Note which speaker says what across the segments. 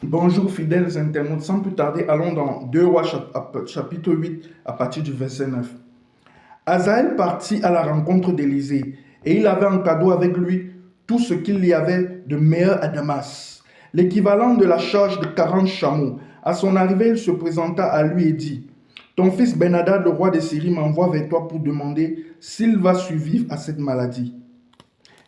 Speaker 1: Bonjour fidèles internautes, sans plus tarder, allons dans 2 Rois chapitre 8 à partir du verset 9. Hazaël partit à la rencontre d'Élisée et il avait en cadeau avec lui tout ce qu'il y avait de meilleur à Damas, l'équivalent de la charge de 40 chameaux. À son arrivée, il se présenta à lui et dit: ton fils Ben-Hadad, le roi de Syrie, m'envoie vers toi pour demander s'il va survivre à cette maladie.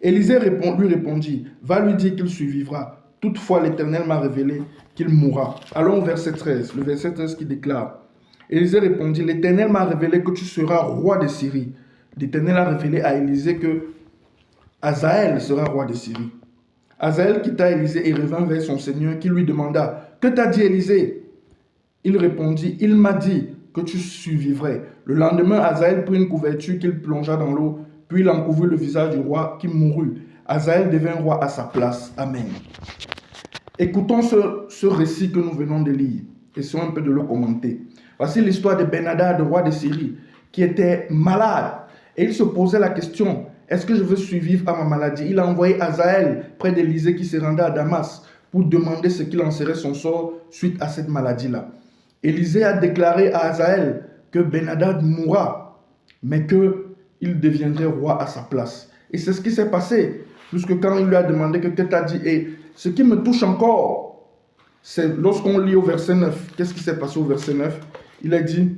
Speaker 1: Élisée lui répondit: va lui dire qu'il survivra. Toutefois, l'Éternel m'a révélé qu'il mourra. Allons au verset 13, le verset 13 qui déclare: Élisée répondit: l'Éternel m'a révélé que tu seras roi de Syrie. L'Éternel a révélé à Élisée que Hazaël sera roi de Syrie. Hazaël quitta Élisée et revint vers son Seigneur qui lui demanda: que t'a dit Élisée? Il répondit: il m'a dit que tu survivrais. Le lendemain, Hazaël prit une couverture qu'il plongea dans l'eau, puis il en couvrit le visage du roi qui mourut. Hazaël devint roi à sa place. Amen. Écoutons ce récit que nous venons de lire. Essayons un peu de le commenter. Voici l'histoire de Ben-Hadad, roi de Syrie, qui était malade. Et il se posait la question: est-ce que je veux survivre à ma maladie? Il a envoyé Hazaël près d'Élisée qui se rendait à Damas pour demander ce qu'il en serait son sort suite à cette maladie-là. Élisée a déclaré à Hazaël que Ben-Hadad mourra, mais qu'il deviendrait roi à sa place. Et c'est ce qui s'est passé, puisque quand il lui a demandé que t'as dit, et ce qui me touche encore, c'est lorsqu'on lit au verset 9, qu'est-ce qui s'est passé au verset 9? Il a dit: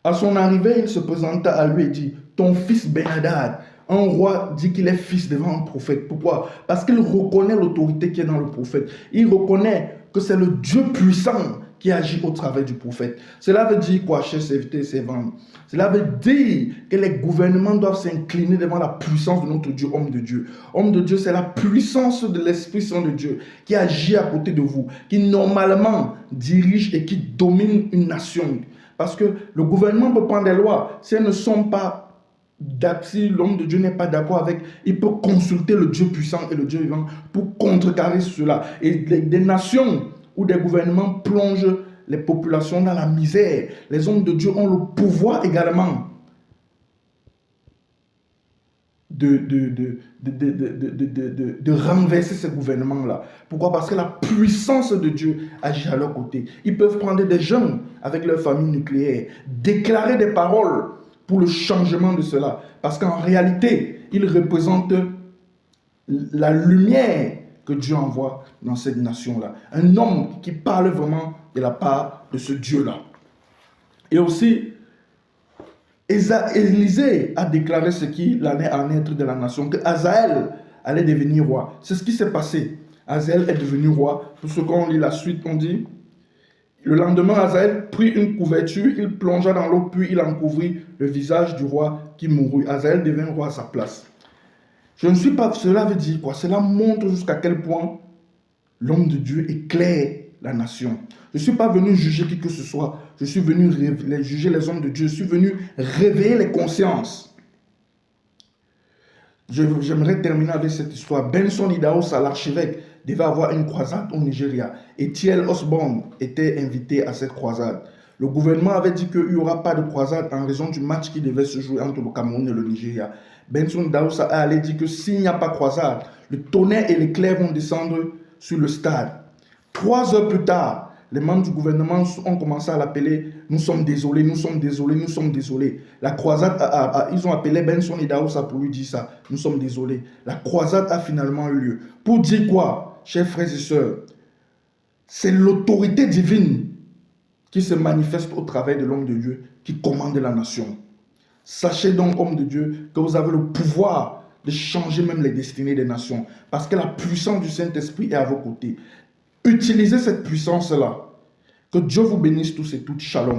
Speaker 1: à son arrivée, il se présenta à lui et dit: ton fils Ben-Hadad. Un roi dit qu'il est fils devant un prophète. Pourquoi? Parce qu'il reconnaît l'autorité qui est dans le prophète. Il reconnaît que c'est le Dieu puissant qui agit au travers du prophète. Cela veut dire quoi, chers serviteurs et servantes? Cela veut dire que les gouvernements doivent s'incliner devant la puissance de notre Dieu, homme de Dieu. Homme de Dieu, c'est la puissance de l'Esprit Saint de Dieu qui agit à côté de vous, qui normalement dirige et qui domine une nation. Parce que le gouvernement peut prendre des lois. Si elles ne sont pas, si l'homme de Dieu n'est pas d'accord avec, il peut consulter le Dieu puissant et le Dieu vivant pour contrecarrer cela. Et des nations où des gouvernements plongent les populations dans la misère, les hommes de Dieu ont le pouvoir également de renverser ces gouvernements-là. Pourquoi? Parce que la puissance de Dieu agit à leur côté. Ils peuvent prendre des jeunes avec leur famille nucléaire, déclarer des paroles pour le changement de cela. Parce qu'en réalité, ils représentent la lumière que Dieu envoie dans cette nation-là. Un homme qui parle vraiment de la part de ce Dieu-là. Et aussi, Élisée a déclaré ce qu'il allait en être de la nation, que Hazaël allait devenir roi. C'est ce qui s'est passé. Hazaël est devenu roi. Pour ce qu'on lit la suite, on dit: le lendemain, Hazaël prit une couverture, il plongea dans l'eau, puis il en couvrit le visage du roi qui mourut. Hazaël devint roi à sa place. Je ne suis pas... Cela veut dire quoi? Cela montre jusqu'à quel point l'homme de Dieu éclaire la nation. Je ne suis pas venu juger qui que ce soit. Je suis venu juger les hommes de Dieu. Je suis venu réveiller les consciences. J'aimerais terminer avec cette histoire. Benson Idahosa, l'archevêque, devait avoir une croisade au Nigeria. Et T.L. Osborne était invité à cette croisade. Le gouvernement avait dit qu'il n'y aura pas de croisade en raison du match qui devait se jouer entre le Cameroun et le Nigeria. Benson Idahosa allait dire que s'il n'y a pas de croisade, le tonnerre et l'éclair vont descendre sur le stade. 3 heures plus tard, les membres du gouvernement ont commencé à l'appeler: nous sommes désolés, nous sommes désolés, nous sommes désolés. La croisade, ils ont appelé Benson Idahosa pour lui dire ça: nous sommes désolés. La croisade a finalement eu lieu. Pour dire quoi, chers frères et sœurs? C'est l'autorité divine qui se manifeste au travers de l'homme de Dieu qui commande la nation. Sachez donc, homme de Dieu, que vous avez le pouvoir de changer même les destinées des nations. Parce que la puissance du Saint-Esprit est à vos côtés. Utilisez cette puissance-là. Que Dieu vous bénisse tous et toutes. Shalom.